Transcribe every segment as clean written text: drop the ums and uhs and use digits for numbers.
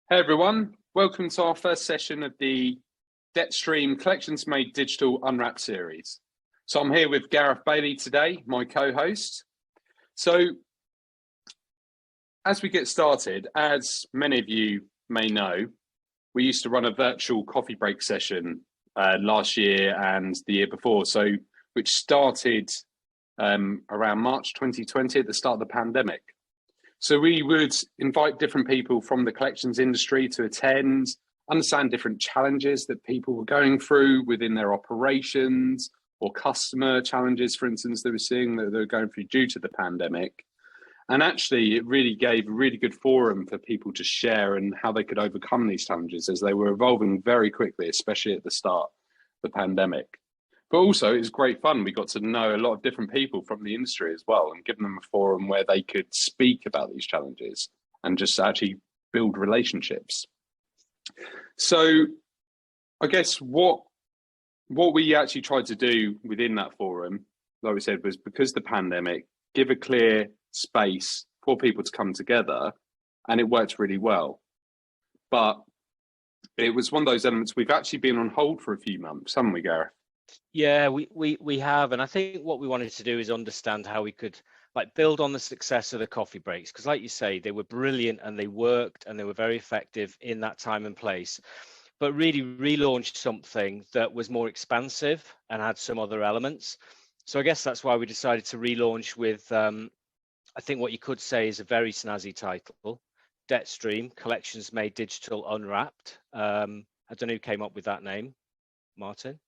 Hey everyone, welcome to our first session of the DebtStream Collections Made Digital Unwrapped series. So I'm here with Gareth Bailey today, my co-host. So as we get started, as many of you may know, we used to run a virtual coffee break session last year and the year before, which started around March 2020 at the start of the pandemic. So we would invite different people from the collections industry to attend, understand different challenges that people were going through within their operations or customer challenges, for instance, they were seeing that they were going through due to the pandemic. And actually, it really gave a really good forum for people to share and how they could overcome these challenges as they were evolving very quickly, especially at the start of the pandemic. But also, it was great fun. We got to know a lot of different people from the industry as well and give them a forum where they could speak about these challenges and just actually build relationships. So I guess what we actually tried to do within that forum, like we said, was because the pandemic, give a clear space for people to come together, and it worked really well. But it was one of those elements we've actually been on hold for a few months, haven't we, Gareth? Yeah, we have, and I think what we wanted to do is understand how we could build on the success of the coffee breaks, because like you say, they were brilliant and they worked and they were very effective in that time and place, but really relaunched something that was more expansive and had some other elements. So I guess that's why we decided to relaunch with I think what you could say is a very snazzy title, DebtStream Collections Made Digital Unwrapped. I don't know who came up with that name. Martin?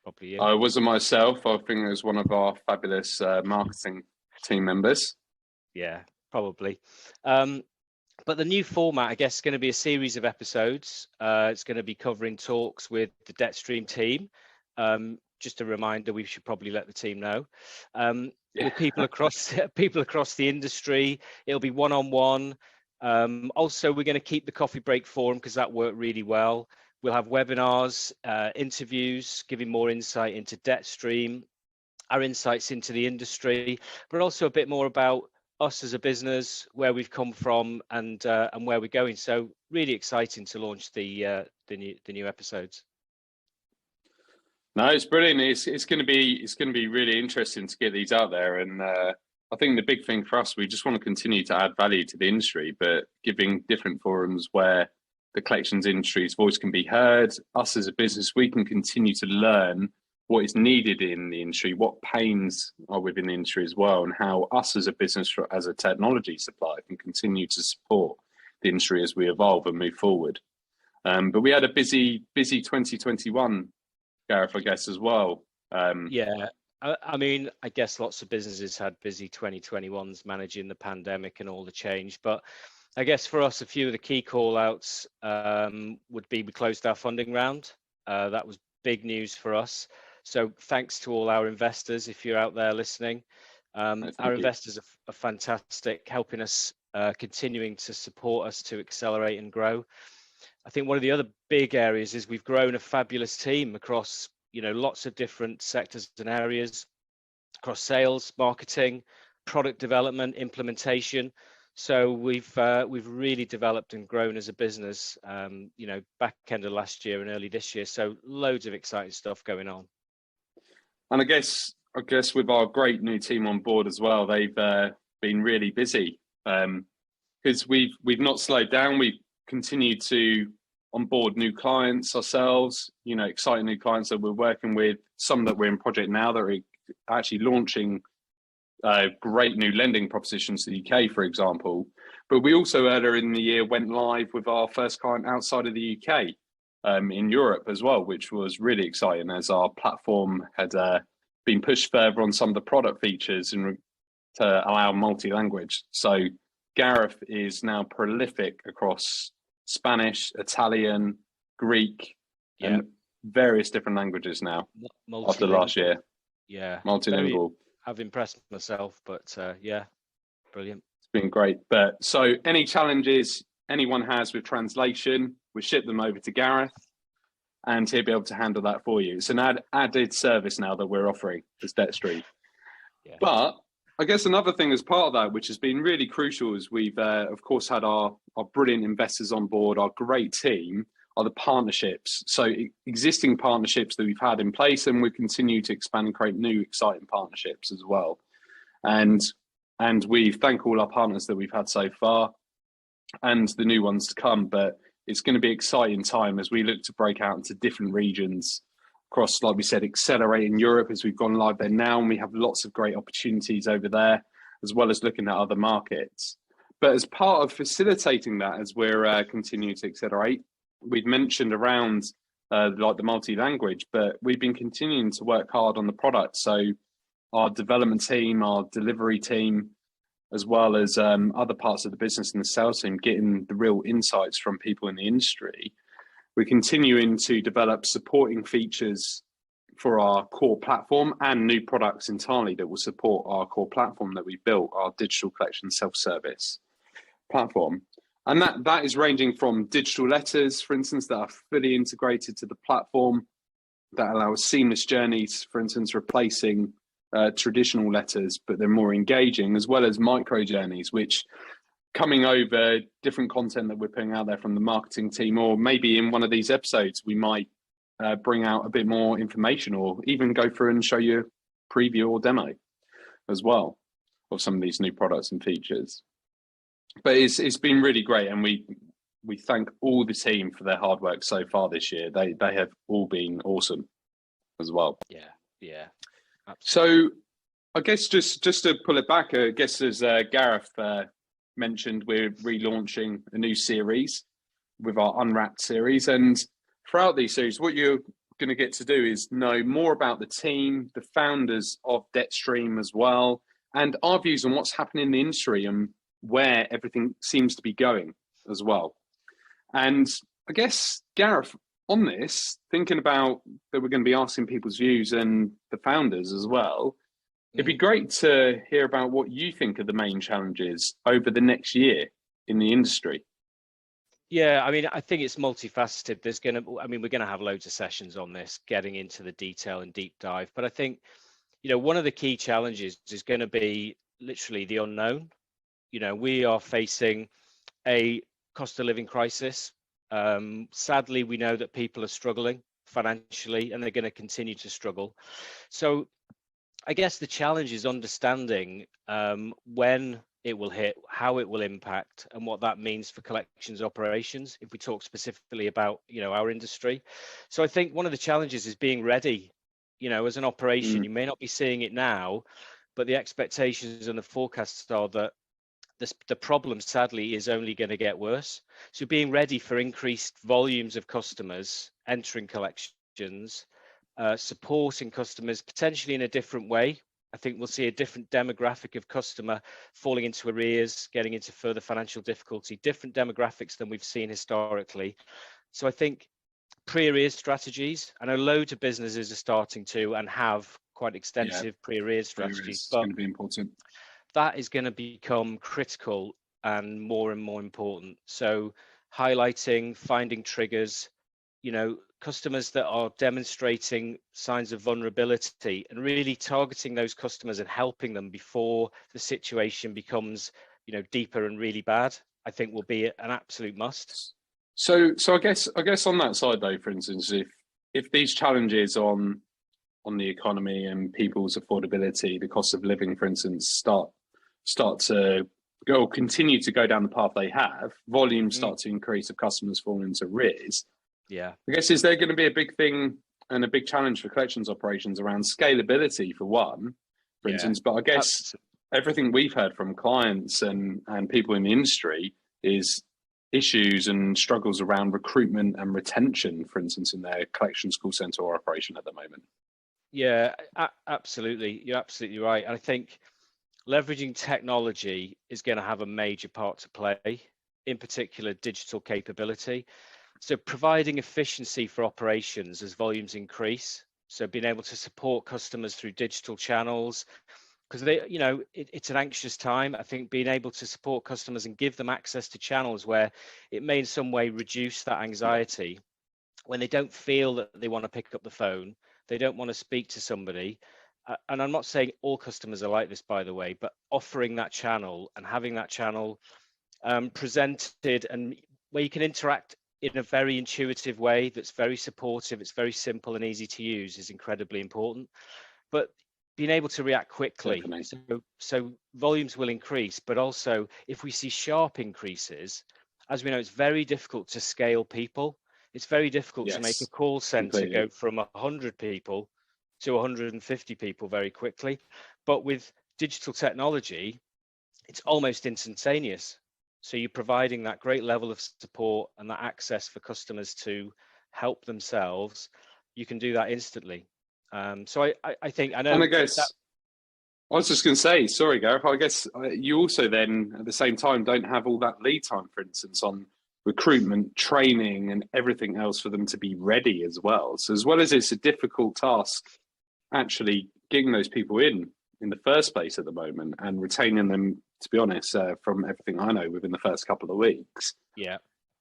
Probably you. It wasn't myself. I think it was one of our fabulous marketing team members. Yeah, probably. But the new format, I guess, is going to be a series of episodes. It's going to be covering talks with the DebtStream team. Just a reminder, we should probably let the team know. With people across the industry, it'll be one-on-one. Also, we're going to keep the coffee break forum because that worked really well. We'll have webinars, interviews, giving more insight into DebtStream, our insights into the industry, but also a bit more about us as a business, where we've come from, and where we're going. So really exciting to launch the new episodes. No, it's brilliant. It's going to be really interesting to get these out there, and I think the big thing for us, we just want to continue to add value to the industry, but giving different forums where the collections industry's voice can be heard. Us as a business, we can continue to learn what is needed in the industry, what pains are within the industry as well, and how us as a business, as a technology supplier, can continue to support the industry as we evolve and move forward. But we had a busy 2021, Gareth, I guess, as well. Yeah, I mean, I guess lots of businesses had busy 2021s managing the pandemic and all the change, but I guess for us, a few of the key call outs would be we closed our funding round. That was big news for us. So thanks to all our investors, if you're out there listening. Our investors are fantastic, helping us, continuing to support us to accelerate and grow. I think one of the other big areas is we've grown a fabulous team across, lots of different sectors and areas, across sales, marketing, product development, implementation. So we've really developed and grown as a business, back end of last year and early this year. So loads of exciting stuff going on. And I guess with our great new team on board as well, they've been really busy because we've not slowed down. We've continued to onboard new clients ourselves, exciting new clients that we're working with, some that we're in project now that are actually launching great new lending propositions to the UK, for example. But we also earlier in the year went live with our first client outside of the UK, in Europe as well, which was really exciting as our platform had been pushed further on some of the product features and to allow multi-language. So Gareth is now prolific across Spanish, Italian, Greek, and various different languages now after last year. Yeah, multilingual. I've impressed myself, but yeah, brilliant. It's been great. But so any challenges anyone has with translation, we ship them over to Gareth and he'll be able to handle that for you. It's an added service now that we're offering as DebtStream. Yeah. But I guess another thing as part of that, which has been really crucial, is we've of course had our brilliant investors on board, our great team, are the partnerships. So existing partnerships that we've had in place, and we continue to expand and create new exciting partnerships as well. And we thank all our partners that we've had so far, and the new ones to come. But it's going to be an exciting time as we look to break out into different regions across, like we said, accelerate in Europe as we've gone live there now, and we have lots of great opportunities over there, as well as looking at other markets. But as part of facilitating that, as we're continuing to accelerate, we've mentioned around like the multi-language, but we've been continuing to work hard on the product. So our development team, our delivery team, as well as other parts of the business and the sales team, getting the real insights from people in the industry. We're continuing to develop supporting features for our core platform and new products entirely that will support our core platform that we built, our digital collection self-service platform. And that is ranging from digital letters, for instance, that are fully integrated to the platform, that allow seamless journeys, for instance, replacing traditional letters, but they're more engaging, as well as micro journeys, which coming over different content that we're putting out there from the marketing team, or maybe in one of these episodes, we might bring out a bit more information, or even go through and show you a preview or demo as well of some of these new products and features. But it's been really great, and we thank all the team for their hard work so far this year. They have all been awesome as well. Yeah. So Absolutely. I guess just to pull it back, I guess as Gareth mentioned, we're relaunching a new series with our Unwrapped series, and throughout these series, what you're going to get to do is know more about the team, the founders of DebtStream as well, and our views on what's happening in the industry and where everything seems to be going as well. And I guess, Gareth, on this, thinking about that we're going to be asking people's views and the founders as well, it'd be great to hear about what you think are the main challenges over the next year in the industry. Yeah, I mean, I think it's multifaceted. We're going to have loads of sessions on this, getting into the detail and deep dive. But I think, one of the key challenges is going to be literally the unknown. We are facing a cost of living crisis. Sadly, we know that people are struggling financially, and they're going to continue to struggle. So I guess the challenge is understanding when it will hit, how it will impact, and what that means for collections operations, if we talk specifically about our industry. So I think one of the challenges is being ready. As an operation, you may not be seeing it now, but the expectations and the forecasts are that the problem, sadly, is only going to get worse. So being ready for increased volumes of customers entering collections, supporting customers potentially in a different way. I think we'll see a different demographic of customer falling into arrears, getting into further financial difficulty, different demographics than we've seen historically. So I think pre-arrears strategies, I know loads of businesses are starting to and have quite extensive pre-arrears strategies, but going to be important. That is going to become critical and more important. So highlighting, finding triggers, customers that are demonstrating signs of vulnerability, and really targeting those customers and helping them before the situation becomes, deeper and really bad, I think will be an absolute must. So I guess on that side though, for instance, if these challenges on the economy and people's affordability, the cost of living, for instance, start to go or continue to go down the path they have, volumes start to increase of customers falling into arrears. Yeah. I guess, is there going to be a big thing and a big challenge for collections operations around scalability for one, for instance, but I guess everything we've heard from clients and people in the industry is issues and struggles around recruitment and retention, for instance, in their collections call center or operation at the moment. Yeah, absolutely. You're absolutely right. I think leveraging technology is going to have a major part to play, in particular digital capability. So providing efficiency for operations as volumes increase. So being able to support customers through digital channels, because it's an anxious time. I think being able to support customers and give them access to channels where it may in some way reduce that anxiety when they don't feel that they want to pick up the phone, they don't want to speak to somebody. and I'm not saying all customers are like this, by the way, but offering that channel and having that channel presented and where you can interact in a very intuitive way that's very supportive, it's very simple and easy to use, is incredibly important. But being able to react quickly, so volumes will increase, but also if we see sharp increases, as we know, it's very difficult to scale people. It's very difficult to make a call center go from 100 people to 150 people very quickly. But with digital technology, it's almost instantaneous. So you're providing that great level of support and that access for customers to help themselves. You can do that instantly. So I think, I know. And I guess I was just going to say, sorry, Gareth, I guess you also then at the same time don't have all that lead time, for instance, on recruitment, training, and everything else for them to be ready as well. So as well as it's a difficult task, actually getting those people in the first place at the moment and retaining them, to be honest, from everything I know, within the first couple of weeks. Yeah.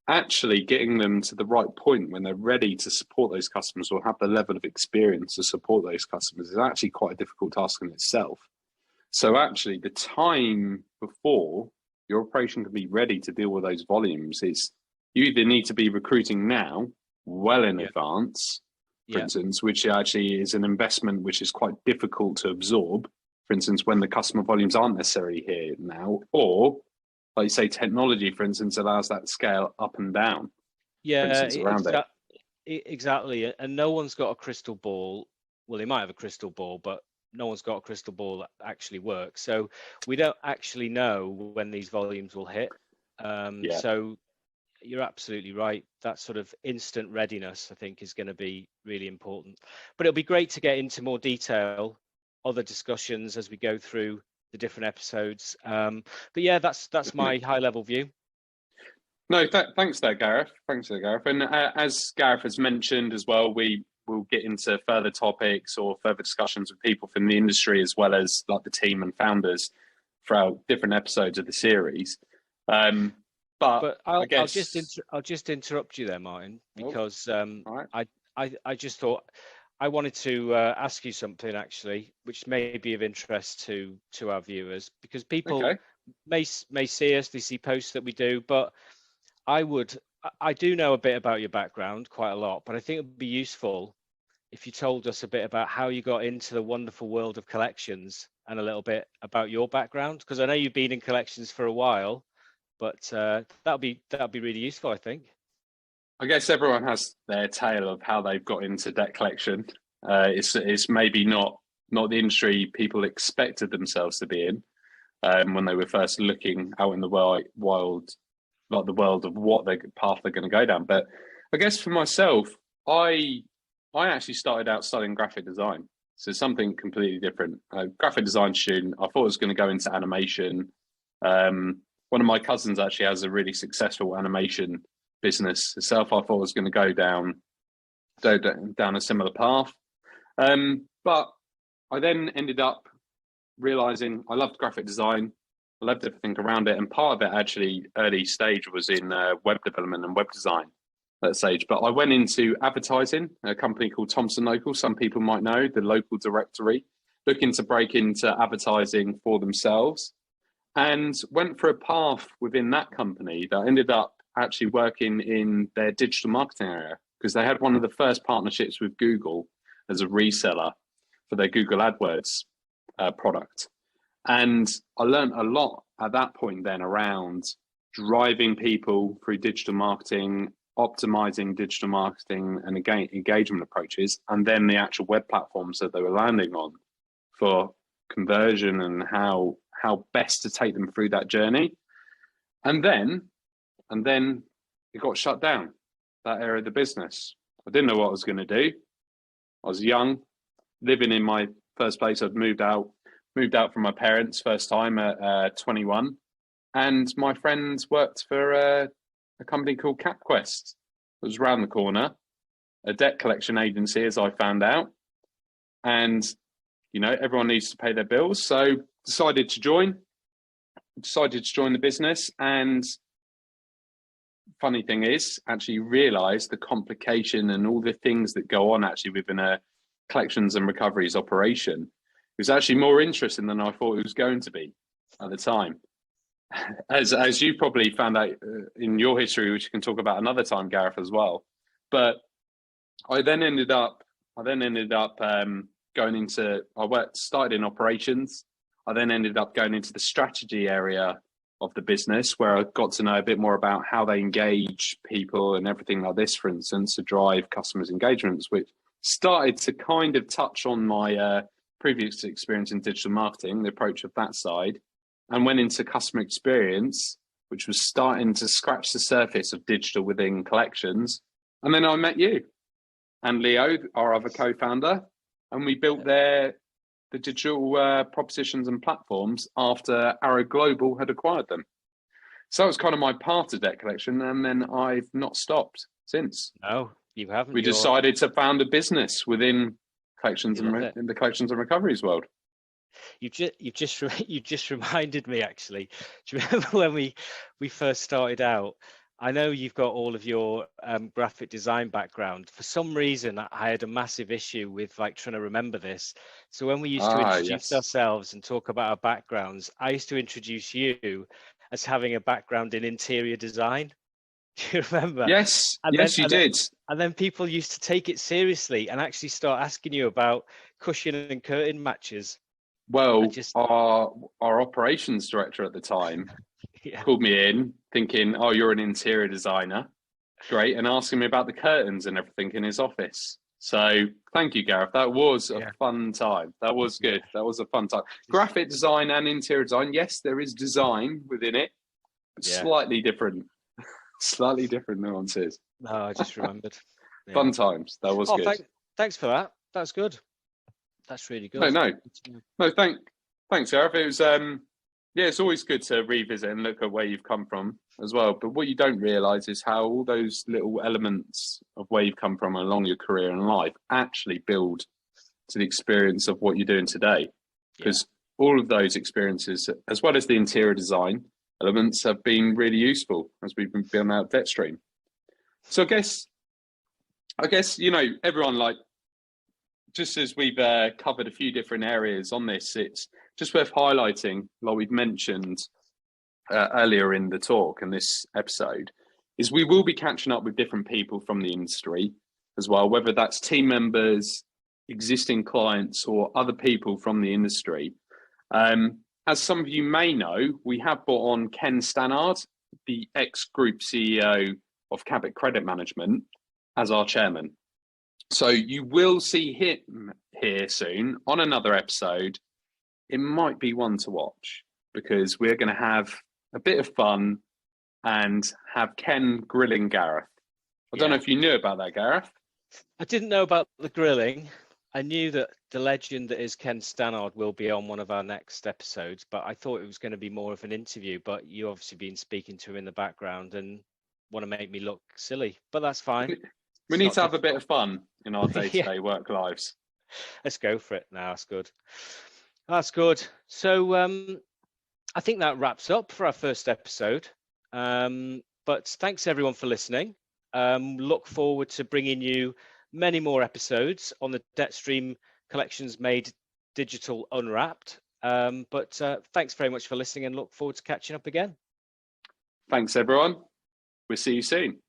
Actually getting them to the right point when they're ready to support those customers or have the level of experience to support those customers is actually quite a difficult task in itself. So actually the time before your operation can be ready to deal with those volumes is you either need to be recruiting now, well in advance, for instance, which actually is an investment which is quite difficult to absorb, for instance, when the customer volumes aren't necessarily here now, or like you say, technology, for instance, allows that scale up and down. Yeah, exactly. And no one's got a crystal ball. Well, they might have a crystal ball, but no one's got a crystal ball that actually works. So we don't actually know when these volumes will hit. So you're absolutely right. That sort of instant readiness, I think, is going to be really important. But it'll be great to get into more detail, other discussions as we go through the different episodes. But yeah, that's my high level view. No, thanks there, Gareth. Thanks there, Gareth. And as Gareth has mentioned as well, we will get into further topics or further discussions with people from the industry, as well as like the team and founders throughout different episodes of the series. But I'll just interrupt you there, Martin, because I just thought I wanted to ask you something actually, which may be of interest to our viewers, because people may see us, they see posts that we do, but I do know a bit about your background, quite a lot, but I think it would be useful if you told us a bit about how you got into the wonderful world of collections and a little bit about your background, because I know you've been in collections for a while, but that'll be really useful, I think. I guess everyone has their tale of how they've got into debt collection. It's maybe not the industry people expected themselves to be in when they were first looking out in the wild, like the world of what path they're going to go down. But I guess for myself, I actually started out studying graphic design, so something completely different. Graphic design student. I thought I was going to go into animation. One of my cousins actually has a really successful animation business itself. I thought I was going to go down a similar path, but I then ended up realizing I loved graphic design. I loved everything around it, and part of it actually early stage was in web development and web design at stage. But I went into advertising, a company called Thomson Local. Some people might know the local directory, looking to break into advertising for themselves, and went for a path within that company that ended up actually working in their digital marketing area, because they had one of the first partnerships with Google as a reseller for their Google AdWords product. And I learned a lot at that point then around driving people through digital marketing, optimizing digital marketing and engagement approaches, and then the actual web platforms that they were landing on for conversion and how best to take them through that journey. And then it got shut down, that area of the business. I didn't know what I was going to do. I was young, living in my first place. I'd moved out from my parents first time at 21. And my friends worked for a company called CapQuest. It was around the corner, a debt collection agency, as I found out. And, everyone needs to pay their bills. So decided to join the business. And funny thing is, actually realised the complication and all the things that go on actually within a collections and recoveries operation. was actually more interesting than I thought it was going to be at the time. As you probably found out in your history, which you can talk about another time, Gareth, as well. But I then ended up going into, started in operations. I then ended up going into the strategy area of the business, where I got to know a bit more about how they engage people and everything like this, for instance, to drive customers' engagements, which started to kind of touch on my previous experience in digital marketing, the approach of that side, and went into customer experience, which was starting to scratch the surface of digital within collections. And then I met you and Leo, our other co-founder, and we built the digital propositions and platforms after Arrow Global had acquired them. So that was kind of my part of Debt Collection, and then I've not stopped since. No, you haven't. We decided to found a business within collections in the collections and recoveries world. You just reminded me, actually. Do you remember when we first started out? I know you've got all of your graphic design background. For some reason, I had a massive issue with like trying to remember this. So when we used to introduce ourselves and talk about our backgrounds, I used to introduce you as having a background in interior design. Do you remember? Yes, you did. And then people used to take it seriously and actually start asking you about cushion and curtain matches. Well, our operations director at the time called me in thinking, oh, you're an interior designer. Great. And asking me about the curtains and everything in his office. So thank you, Gareth. That was a fun time. That was good. That was a fun time. Graphic design and interior design. Yes, there is design within it. Slightly different nuances. No, I just remembered. Fun times. That was good. Thanks for that. That's good. That's really good. No. Thanks, Gareth. It was it's always good to revisit and look at where you've come from as well. But what you don't realise is how all those little elements of where you've come from along your career and life actually build to the experience of what you're doing today. Because all of those experiences, as well as the interior design elements, have been really useful as we've been building out DebtStream. So I guess everyone, just as we've covered a few different areas on this, it's just worth highlighting, like we've mentioned earlier in the talk and this episode, is we will be catching up with different people from the industry as well, whether that's team members, existing clients, or other people from the industry. As some of you may know, we have brought on Ken Stannard, the ex-group CEO of Cabot Credit Management, as our chairman. So you will see him here soon on another episode. It might be one to watch because we're going to have a bit of fun and have Ken grilling Gareth. I don't know if you knew about that, Gareth. I didn't know about the grilling. I knew that the legend that is Ken Stannard will be on one of our next episodes, but I thought it was going to be more of an interview. But you obviously been speaking to him in the background and want to make me look silly, but that's fine. We need to have a bit of fun in our day-to-day work lives. Let's go for it. Now that's good. That's good. So I think that wraps up for our first episode. But thanks everyone for listening. Look forward to bringing you many more episodes on the DebtStream Collections Made Digital Unwrapped. But thanks very much for listening and look forward to catching up again. Thanks everyone. We'll see you soon.